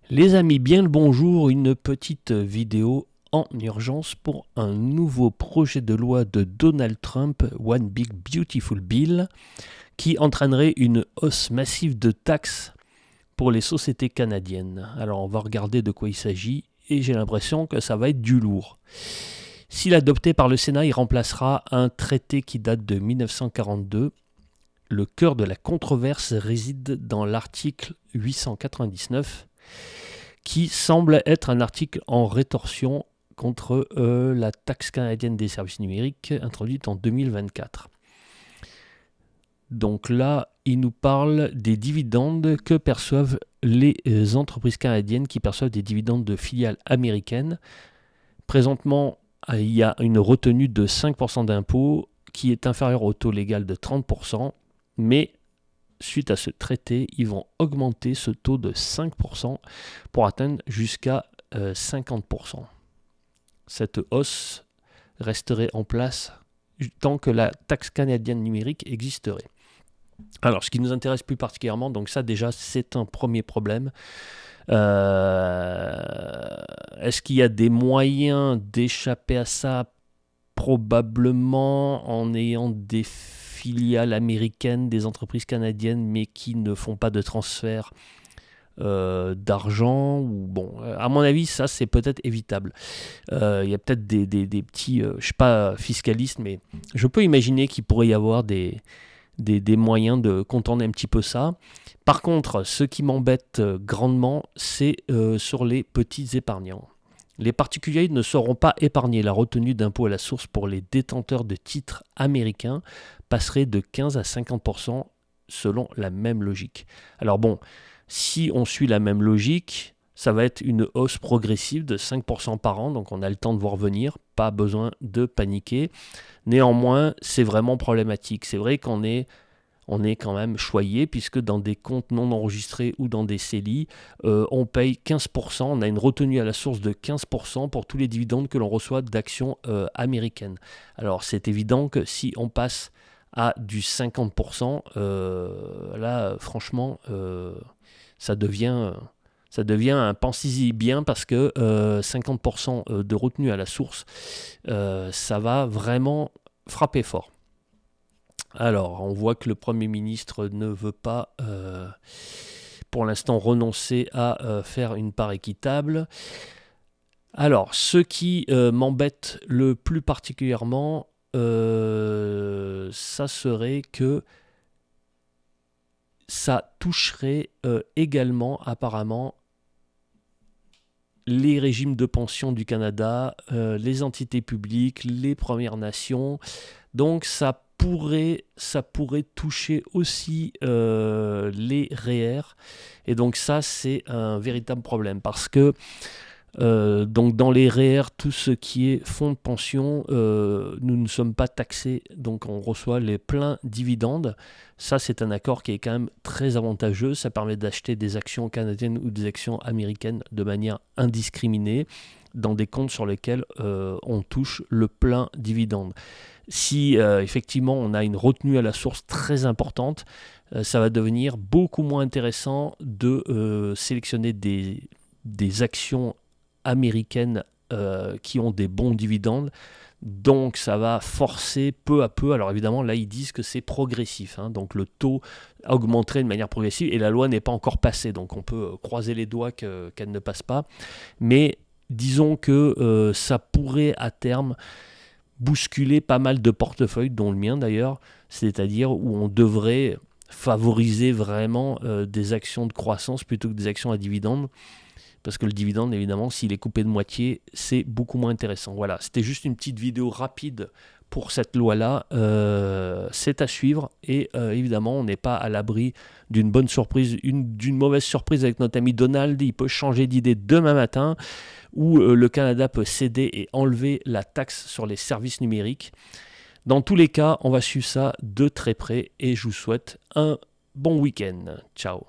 Les amis, bien le bonjour, une petite vidéo en urgence pour un nouveau projet de loi de Donald Trump, One Big Beautiful Bill, qui entraînerait une hausse massive de taxes pour les sociétés canadiennes. Alors on va regarder de quoi il s'agit et j'ai l'impression que ça va être du lourd. S'il est adopté par le Sénat, il remplacera un traité qui date de 1942. Le cœur de la controverse réside dans l'article 899 qui semble être un article en rétorsion contre la taxe canadienne des services numériques introduite en 2024. Donc là, il nous parle des dividendes que perçoivent les entreprises canadiennes qui perçoivent des dividendes de filiales américaines. Présentement, il y a une retenue de 5% d'impôt qui est inférieure au taux légal de 30%, mais suite à ce traité, ils vont augmenter ce taux de 5% pour atteindre jusqu'à 50%. Cette hausse resterait en place tant que la taxe canadienne numérique existerait. Alors, ce qui nous intéresse plus particulièrement, donc ça déjà, c'est un premier problème. Est-ce qu'il y a des moyens d'échapper à ça? Probablement en ayant des filiales américaines, des entreprises canadiennes, mais qui ne font pas de transfert d'argent. Ou bon, à mon avis, ça c'est peut-être évitable. Il y a peut-être des petits, je ne suis pas fiscaliste, mais je peux imaginer qu'il pourrait y avoir des moyens de contourner un petit peu ça. Par contre, ce qui m'embête grandement, c'est sur les petits épargnants. Les particuliers ne seront pas épargnés. La retenue d'impôt à la source pour les détenteurs de titres américains passerait de 15 à 50% selon la même logique. Alors bon, si on suit la même logique, ça va être une hausse progressive de 5% par an, donc on a le temps de voir venir, pas besoin de paniquer. Néanmoins, c'est vraiment problématique. C'est vrai qu'on est quand même choyé puisque dans des comptes non enregistrés ou dans des CELI, on paye 15%, on a une retenue à la source de 15% pour tous les dividendes que l'on reçoit d'actions américaines. Alors c'est évident que si on passe à du 50%, là franchement ça devient pensez-y bien parce que 50% de retenue à la source, ça va vraiment frapper fort. Alors, on voit que le Premier ministre ne veut pas, pour l'instant, renoncer à faire une part équitable. Alors, ce qui m'embête le plus particulièrement, ça serait que ça toucherait également, apparemment, les régimes de pension du Canada, les entités publiques, les Premières Nations. Donc ça pourrait toucher aussi les REER. Et donc ça, c'est un véritable problème parce que donc dans les REER, tout ce qui est fonds de pension, nous ne sommes pas taxés, donc on reçoit les pleins dividendes. Ça, c'est un accord qui est quand même très avantageux. Ça permet d'acheter des actions canadiennes ou des actions américaines de manière indiscriminée dans des comptes sur lesquels on touche le plein dividende. Si effectivement on a une retenue à la source très importante, ça va devenir beaucoup moins intéressant de sélectionner des actions américaines qui ont des bons dividendes. Donc ça va forcer peu à peu, alors évidemment là ils disent que c'est progressif, donc le taux augmenterait de manière progressive et la loi n'est pas encore passée, donc on peut croiser les doigts qu'elle ne passe pas, mais disons que ça pourrait à terme bousculer pas mal de portefeuilles, dont le mien d'ailleurs, c'est-à-dire où on devrait favoriser vraiment des actions de croissance plutôt que des actions à dividendes. Parce que le dividende, évidemment, s'il est coupé de moitié, c'est beaucoup moins intéressant. Voilà, c'était juste une petite vidéo rapide pour cette loi-là. C'est à suivre et évidemment, on n'est pas à l'abri d'une bonne surprise, d'une mauvaise surprise avec notre ami Donald. Il peut changer d'idée demain matin où le Canada peut céder et enlever la taxe sur les services numériques. Dans tous les cas, on va suivre ça de très près et je vous souhaite un bon week-end. Ciao.